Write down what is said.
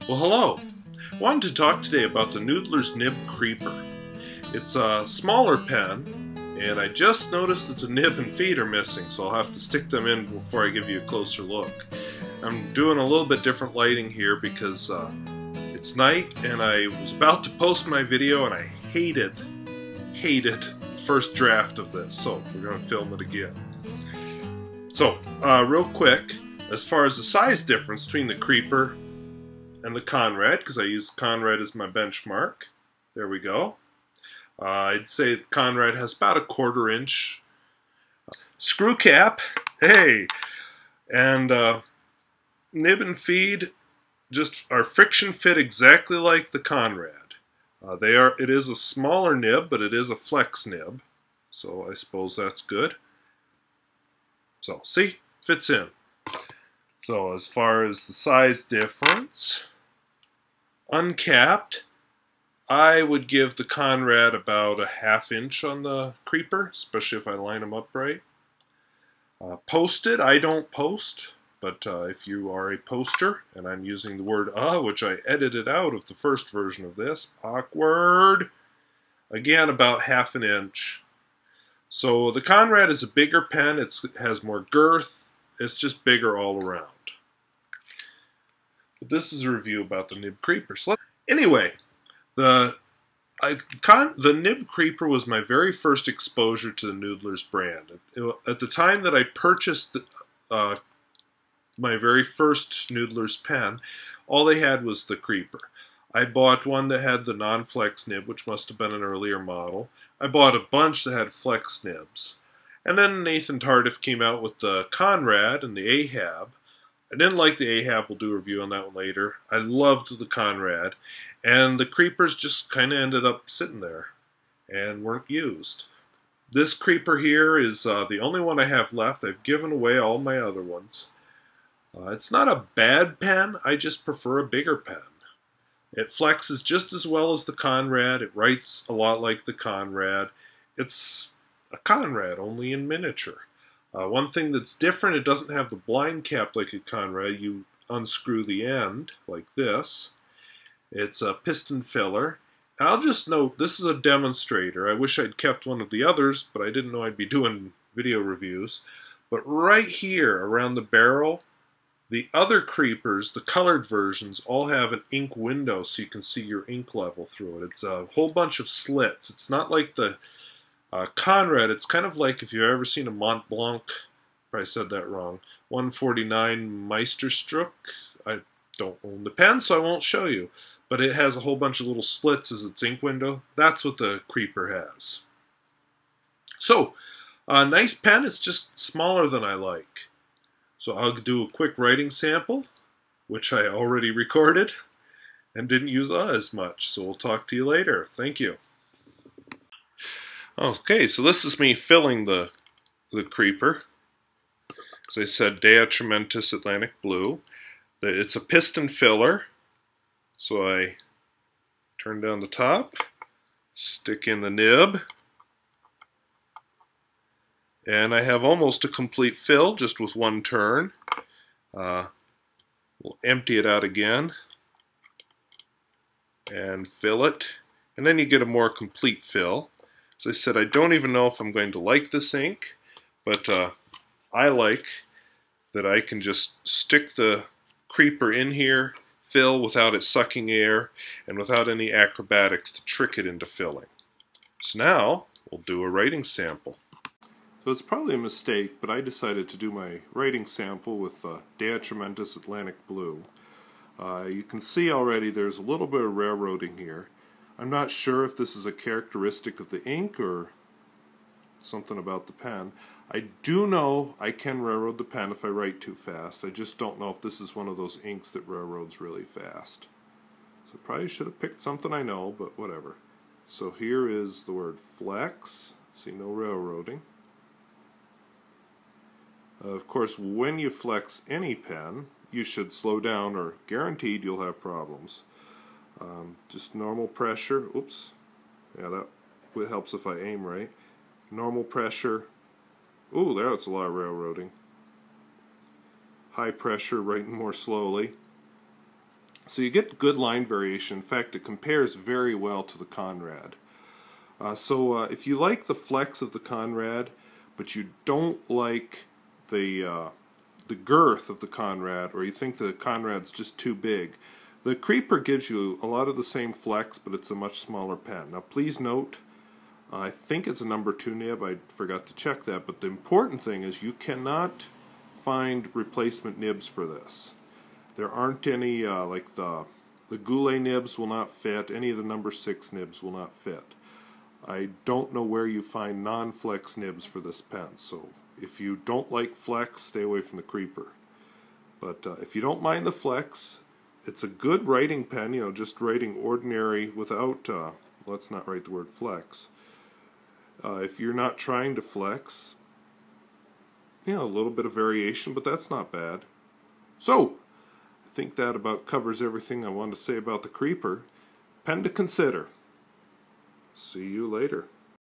Well, hello. I wanted to talk today about the Noodler's Nib Creeper. It's a smaller pen, and I just noticed that the nib and feet are missing, so I'll have to stick them in before I give you a closer look. I'm doing a little bit different lighting here because it's night, and I was about to post my video, and I hated the first draft of this, so we're going to film it again. So, real quick, as far as the size difference between the Creeper and the Conrad, because I use Conrad as my benchmark. There we go. I'd say the Conrad has about a 1/4 inch screw cap. Hey! And nib and feed just are friction fit exactly like the Conrad. It is a smaller nib, but it is a flex nib. So I suppose that's good. So, see? Fits in. So as far as the size difference, uncapped, I would give the Conrad about a 1/2 inch on the Creeper, especially if I line them up right. Posted, I don't post, but if you are a poster, and I'm using the word which I edited out of the first version of this, awkward, again about 1/2 inch. So the Conrad is a bigger pen, it has more girth, it's just bigger all around. But this is a review about the Nib Creeper. So anyway, the Nib Creeper was my very first exposure to the Noodler's brand. At the time that I purchased my very first Noodler's pen, all they had was the Creeper. I bought one that had the non-flex nib, which must have been an earlier model. I bought a bunch that had flex nibs. And then Nathan Tardif came out with the Conrad and the Ahab. I didn't like the Ahab, we'll do a review on that one later. I loved the Conrad. And the Creepers just kind of ended up sitting there and weren't used. This Creeper here is the only one I have left. I've given away all my other ones. It's not a bad pen, I just prefer a bigger pen. It flexes just as well as the Conrad. It writes a lot like the Conrad. It's a Conrad, only in miniature. One thing that's different, it doesn't have the blind cap like a Conrad. You unscrew the end like this. It's a piston filler. And I'll just note, this is a demonstrator. I wish I'd kept one of the others, but I didn't know I'd be doing video reviews. But right here, around the barrel, the other Creepers, the colored versions, all have an ink window so you can see your ink level through it. It's a whole bunch of slits. It's not like the Conrad. It's kind of like if you've ever seen a Mont Blanc, probably said that wrong, 149 Meisterstück. I don't own the pen, so I won't show you. But it has a whole bunch of little slits as its ink window. That's what the Creeper has. So, a nice pen, it's just smaller than I like. So I'll do a quick writing sample, which I already recorded and didn't use as much. So we'll talk to you later. Thank you. Okay, so this is me filling the Creeper. As I said, Dea Trementis Atlantic Blue. It's a piston filler. So I turn down the top, stick in the nib, and I have almost a complete fill just with one turn. We'll empty it out again and fill it, and then you get a more complete fill. As I said, I don't even know if I'm going to like this ink, but I like that I can just stick the Creeper in here, fill without it sucking air, and without any acrobatics to trick it into filling. So now, we'll do a writing sample. So it's probably a mistake, but I decided to do my writing sample with Dea Trementis Atlantic Blue. You can see already there's a little bit of railroading here. I'm not sure if this is a characteristic of the ink or something about the pen. I do know I can railroad the pen if I write too fast. I just don't know if this is one of those inks that railroads really fast. So probably should have picked something I know, but whatever. So here is the word flex. See, no railroading. Of course, when you flex any pen, you should slow down or guaranteed you'll have problems. Just normal pressure. Oops. Yeah, that helps if I aim right. Normal pressure. Ooh, that's a lot of railroading. High pressure, writing more slowly. So you get good line variation. In fact, it compares very well to the Conrad. If you like the flex of the Conrad, but you don't like the girth of the Conrad, or you think the Conrad's just too big, the Creeper gives you a lot of the same flex, but it's a much smaller pen. Now please note, I think it's a number 2 nib, I forgot to check that, but the important thing is you cannot find replacement nibs for this. There aren't any, like the Goulet nibs will not fit, any of the number 6 nibs will not fit. I don't know where you find non-flex nibs for this pen, so if you don't like flex, stay away from the Creeper. But if you don't mind the flex, it's a good writing pen, you know, just writing ordinary without, let's not write the word flex. If you're not trying to flex, you know, a little bit of variation, but that's not bad. So, I think that about covers everything I wanted to say about the Creeper. Pen to consider. See you later.